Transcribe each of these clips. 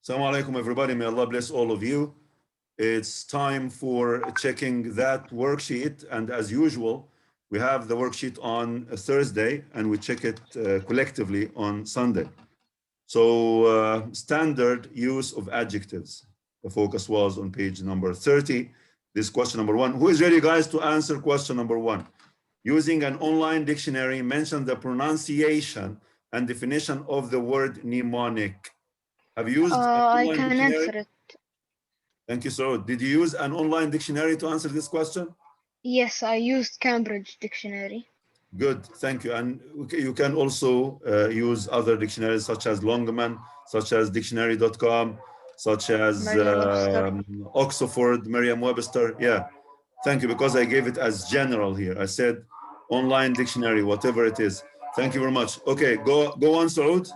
Assalamu alaikum, everybody. May Allah bless all of you. It's time for checking that worksheet. And as usual, we have the worksheet on a Thursday and we check it collectively on Sunday. So standard use of adjectives. The focus was on page number 30. This question number 1. Who is ready, guys, to answer question number 1? Using an online dictionary, mention the pronunciation and definition of the word mnemonic. Have you used an online I can dictionary? answer it. Thank you, sir. Did you use an online dictionary to answer this question? Yes, I used Cambridge Dictionary. Good, thank you. And you can also use other dictionaries such as Longman, such as dictionary.com, such as Oxford, Merriam-Webster. Yeah, thank you, because I gave it as general here. I said online dictionary, whatever it is. Thank you very much. Okay, go on, Saud.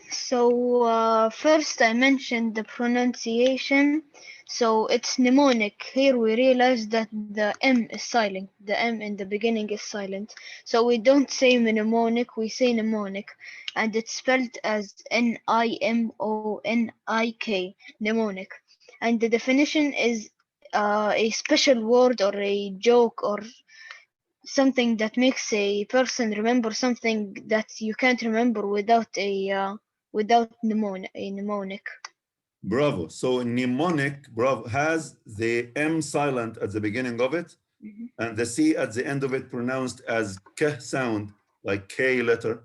So first I mentioned the pronunciation. So it's mnemonic. Here we realize that the M is silent. The M in the beginning is silent. So we don't say mnemonic, we say mnemonic. And it's spelled as N-I-M-O-N-I-K, mnemonic. And the definition is a special word or a joke or something that makes a person remember something that you can't remember without a mnemonic. Bravo. So mnemonic, bravo, has the M silent at the beginning of it, and the C at the end of it pronounced as K sound, like K letter.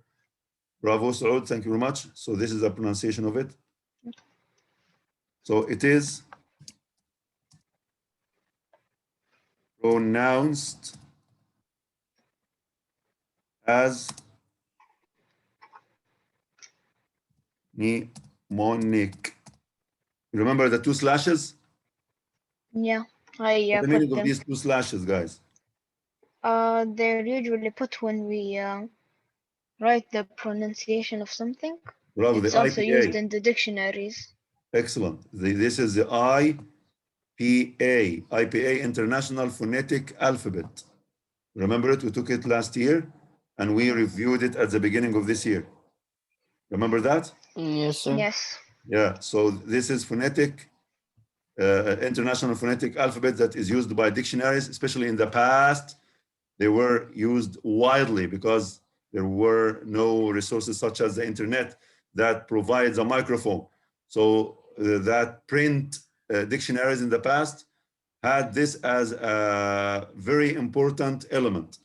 Bravo, Saud, thank you very much. So this is the pronunciation of it. So it is pronounced as mnemonic. Remember the 2 slashes? Yeah, I What's the put meaning of them. these 2 slashes, guys? They're usually put when we write the pronunciation of something. Bravo, It's the also used IPA. in the dictionaries. Excellent. This is the IPA, International Phonetic Alphabet. Remember it? We took it last year and we reviewed it at the beginning of this year. Remember that? Yes, sir. Yes. Yeah, so this is International Phonetic Alphabet that is used by dictionaries, especially in the past. They were used widely because there were no resources such as the internet that provides a microphone. So that print dictionaries in the past had this as a very important element,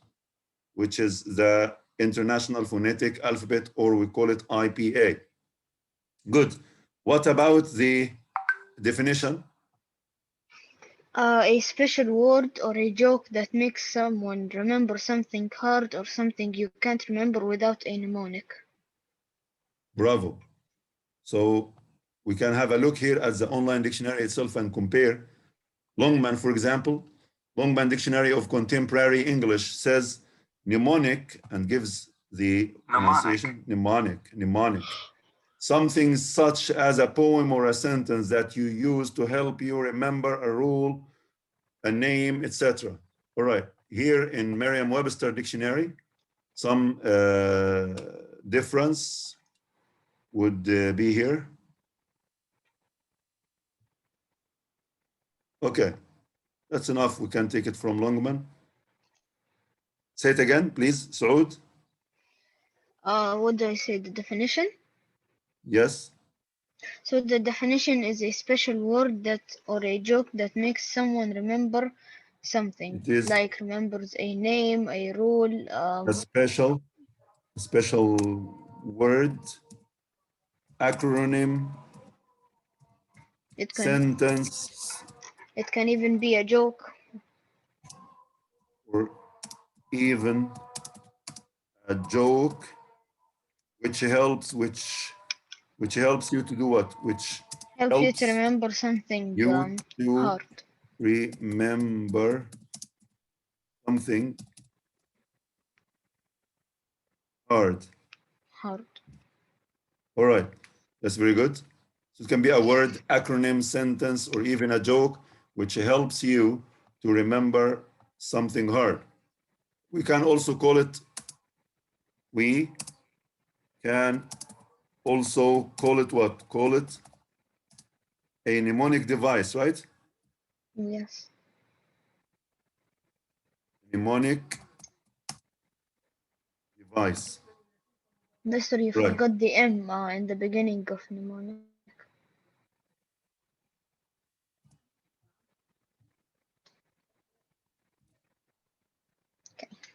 which is the International Phonetic Alphabet, or we call it IPA. Good. What about the definition? A special word or a joke that makes someone remember something hard or something you can't remember without a mnemonic. Bravo. So we can have a look here at the online dictionary itself and compare. Longman, for example, Longman Dictionary of Contemporary English says mnemonic and gives the pronunciation mnemonic. Something such as a poem or a sentence that you use to help you remember a rule, a name, etc. All right, here in Merriam-Webster Dictionary, some difference would be here. Okay, that's enough. We can take it from Longman. Say it again, please, Saud. What do I say? The definition? Yes. So the definition is a special word that or a joke that makes someone remember something. It is like remembers a name, a rule. a special word, acronym, sentence, it can even be a joke. or even a joke, which helps you to do what? Which helps you to remember something hard. Remember something hard. All right, that's very good. So it can be a word, acronym, sentence, or even a joke, which helps you to remember something hard. We can also call it also call it what? Call it a mnemonic device, right? Yes. Mnemonic device. Mister, you Right. forgot the M in the beginning of mnemonic.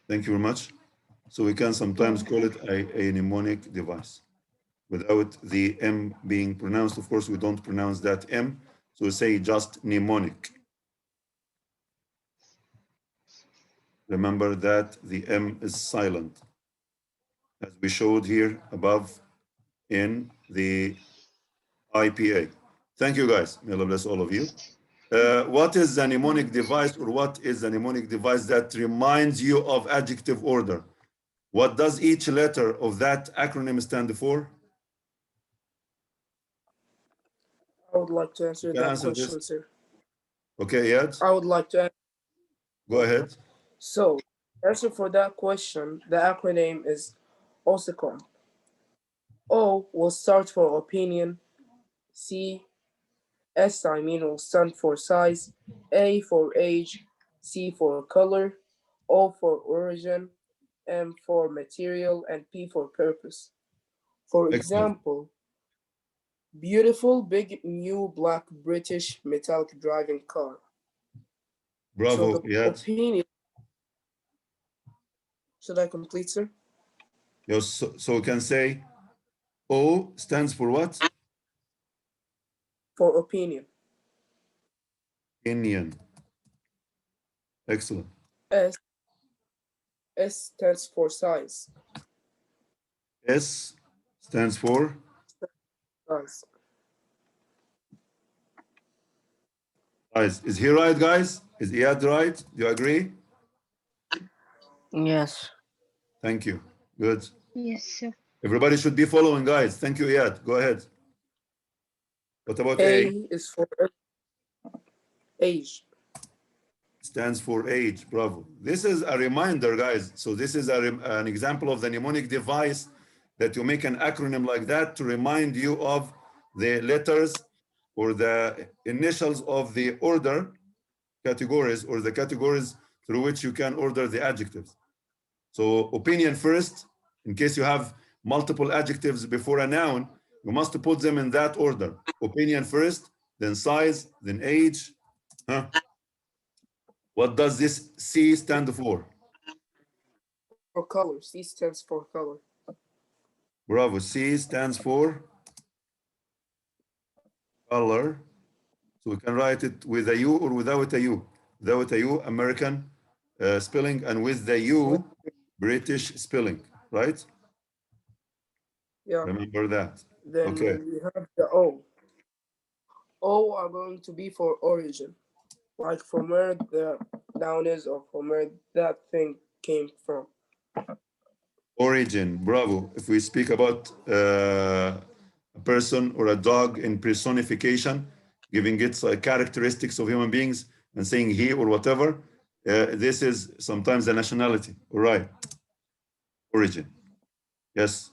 Thank you very much. So we can sometimes call it a mnemonic device without the M being pronounced. Of course, we don't pronounce that M. So we say just mnemonic. Remember that the M is silent, as we showed here above in the IPA. Thank you, guys. May Allah bless all of you. What is the mnemonic device, or what is the mnemonic device that reminds you of adjective order? What does each letter of that acronym stand for? I would like to answer You can that answer this. question, sir. Okay, Iyad, I would like to answer. go ahead. So, answer for that question, the acronym is OSICOM. O will start for opinion, will stand for size, A for age, C for color, O for origin, M for material, and P for purpose. For Excellent. example, beautiful big new black British metallic driving car. So Bravo, the Iyad. opinion, should I complete, sir? Yes, so we can say O stands for what? For opinion. Indian. Excellent. S stands for size. S stands for Size. size. Is he right, guys? Is Iyad right? Do you agree? Yes. Thank you. Good. Yes, sir. Everybody should be following, guys. Thank you, Iyad. Go ahead. What about A A? is for age. Stands for age. Bravo. This is a reminder, guys. So this is an example of the mnemonic device that you make an acronym like that to remind you of the letters or the initials of the order categories, or the categories through which you can order the adjectives. So opinion first, in case you have multiple adjectives before a noun, you must put them in that order. Opinion first, then size, then age. Huh? What does this C stand for? For color. C stands for color. Bravo. C stands for color. So we can write it with a U or without a U. Without a U, American spelling, and with the U, British spelling, right? Yeah. Remember that. Then Okay. we have the O. O are going to be for origin. Like from where the noun is, or from where that thing came from. Origin, bravo. If we speak about a person or a dog in personification, giving its characteristics of human beings and saying he or whatever, this is sometimes the nationality. All right. Origin. Yes.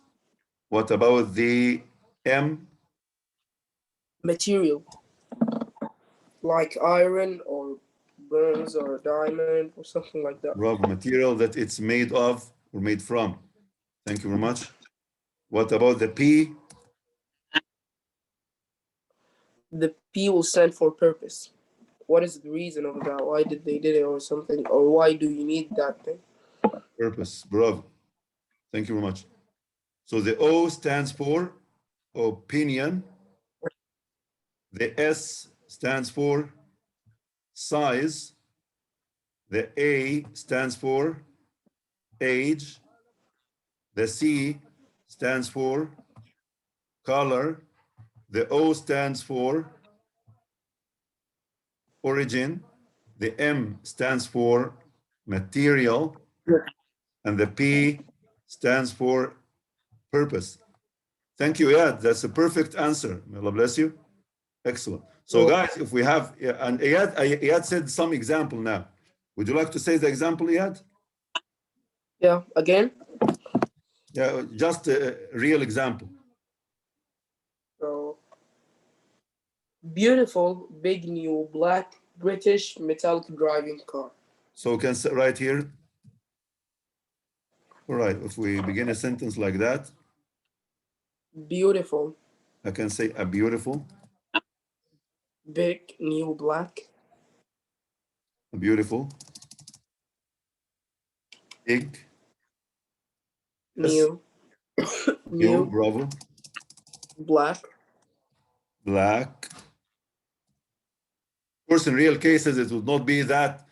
What about the M? Material. Like iron or bronze or diamond or something like that. Bravo. Material that it's made of or made from. Thank you very much. What about the P? The P will stand for purpose. What is the reason of that? Why did they did it or something? Or why do you need that thing? Purpose. Bravo. Thank you very much. So the O stands for opinion. The S stands for size. The A stands for age. The C stands for color. The O stands for origin. The M stands for material. And the P stands for purpose. Thank you, Iyad. That's a perfect answer. May Allah bless you. Excellent. So guys, if we have, and Iyad said some example now. Would you like to say the example, Iyad? Yeah, again? Yeah, just a real example. Beautiful, big, new, black, British, metallic driving car. So can say right here. All right, if we begin a sentence like that, Beautiful, I can say a beautiful, big, new, black, a beautiful, big, yes, new, new, new, bravo, black. black. Of course, in real cases, it would not be that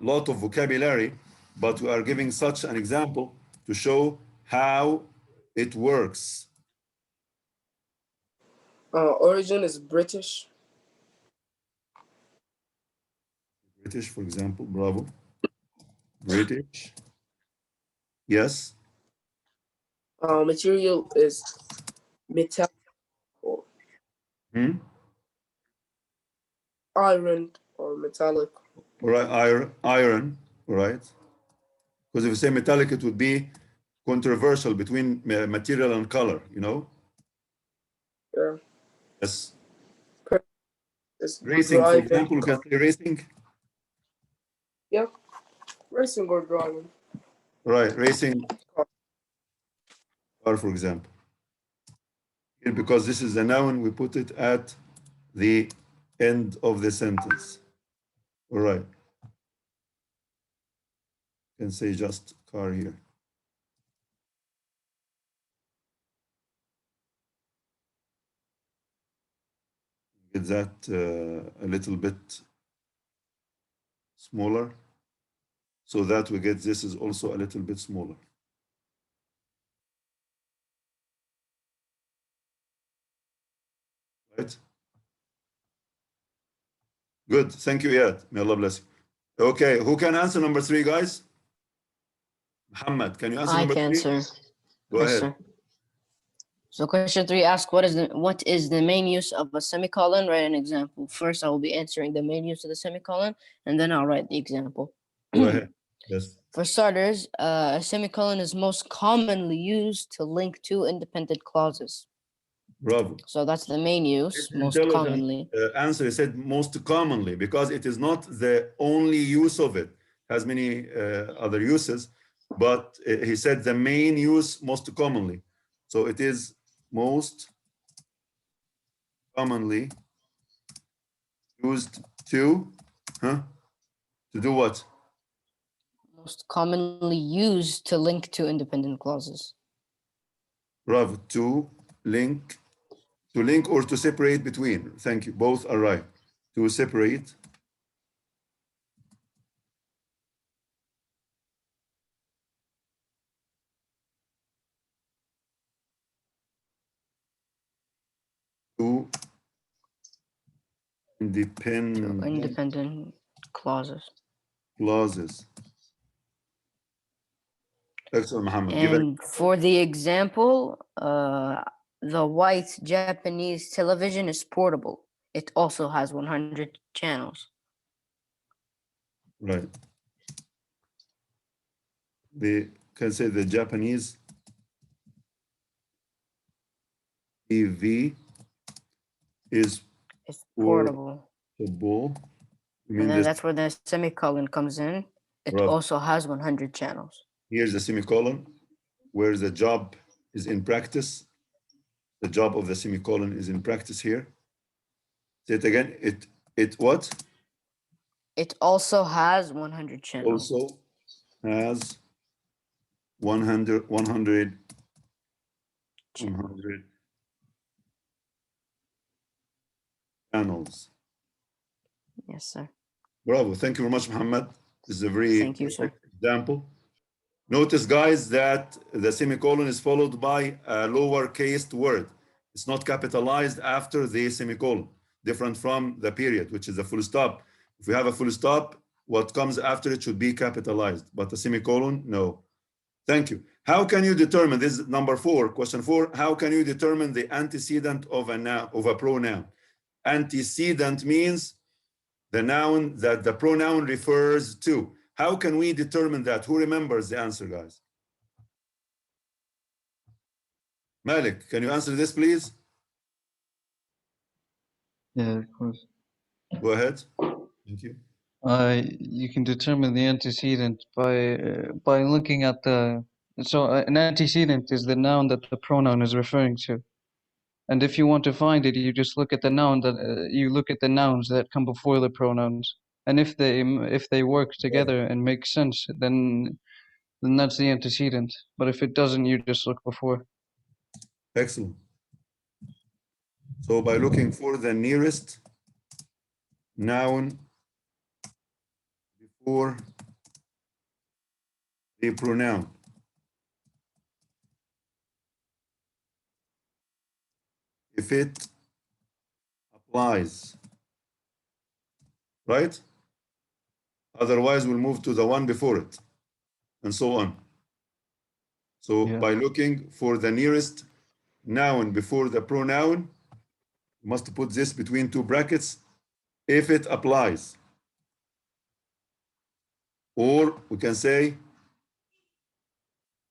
lot of vocabulary, but we are giving such an example to show how it works. Origin is British. British, for example, bravo. British, yes. Material is metallic or Hmm? iron or metallic. All right, iron, all right. Because if you say metallic, it would be controversial between material and color, you know? Yeah. Yes. It's Racing, for driving example, you can car. say racing. Yeah, racing or driving Right, racing car. car, for example. Here, because this is a noun, we put it at the end of the sentence. All right. You can say just car here. Get that a little bit smaller, so that we get this is also a little bit smaller. Right? Good. Thank you, Iyad. May Allah bless you. Okay, who can answer number 3, guys? Muhammad, can you answer I number can, 3? sir. Go Yes, ahead. sir. So question 3 asks, what is the main use of a semicolon? Write an example. First, I will be answering the main use of the semicolon, and then I'll write the example. Go ahead. Yes. For starters, a semicolon is most commonly used to link two independent clauses. Bravo. So that's the main use, most Intelligent commonly. answer. He said most commonly because it is not the only use of it. Has many other uses, but he said the main use most commonly. So it is most commonly used to, to do what? Most commonly used to link two independent clauses. Bravo. To link or to separate between. Thank you. Both are right. To separate. Two independent Independent clauses. clauses. Excellent, Muhammad. Give it. And for the example, the white Japanese television is portable. It also has 100 channels. Right. They can say the Japanese TV is It's portable. portable. You mean And then this? that's where the semicolon comes in. It Right. also has 100 channels. Here's the semicolon, where the job is in practice. The job of the semicolon is in practice here. Say it again. It what? It also has 100 channels. Also has 100 channels. Yes, sir. Bravo. Thank you very much, Muhammad. This is a very Thank you, sir. perfect example. Notice, guys, that the semicolon is followed by a lowercase word. It's not capitalized after the semicolon, different from the period, which is a full stop. If we have a full stop, what comes after it should be capitalized, but a semicolon, no. Thank you. How can you determine, this is number 4, question 4, how can you determine the antecedent of a noun, of a pronoun? Antecedent means the noun that the pronoun refers to. How can we determine that? Who remembers the answer, guys? Malik, can you answer this, please? Yeah, of course. Go ahead. Thank you. You can determine the antecedent by looking at the. So an antecedent is the noun that the pronoun is referring to, and if you want to find it, you just look at the noun that you look at the nouns that come before the pronouns, and if they work together and make sense, then that's the antecedent. But if it doesn't, you just look before. Excellent. So by looking for the nearest noun before the pronoun. If it applies, right? Otherwise, we'll move to the one before it, and so on. So Yeah. by looking for the nearest noun before the pronoun, you must put this between two brackets, if it applies. Or we can say,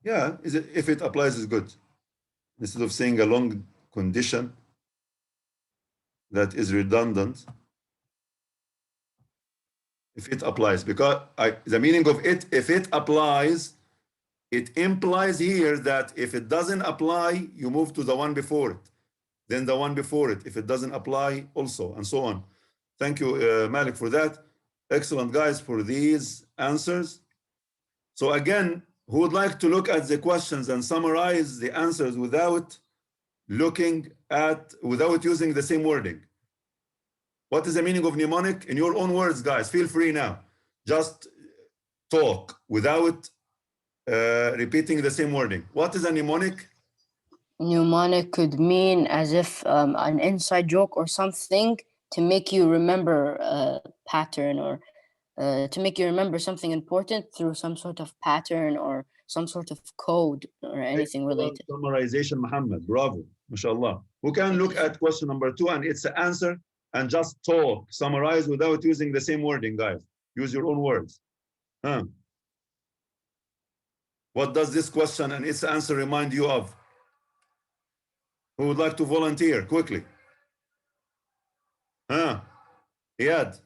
yeah, if it applies is good. Instead of saying a long condition that is redundant, if it applies, because the meaning of it, if it applies, it implies here that if it doesn't apply, you move to the one before it, then the one before it, if it doesn't apply also, and so on. Thank you, Malik, for that. Excellent, guys, for these answers. So again, who would like to look at the questions and summarize the answers without using the same wording? What is the meaning of mnemonic? In your own words, guys, feel free now. Just talk without repeating the same wording. What is a mnemonic? Mnemonic could mean as if an inside joke or something to make you remember a pattern, or to make you remember something important through some sort of pattern or some sort of code or anything related. Summarization, Muhammad. Bravo. MashaAllah. Who can look at question number 2 and its answer and just talk, summarize without using the same wording, guys. Use your own words. Huh? What does this question and its answer remind you of? Who would like to volunteer quickly? Huh? Iyad.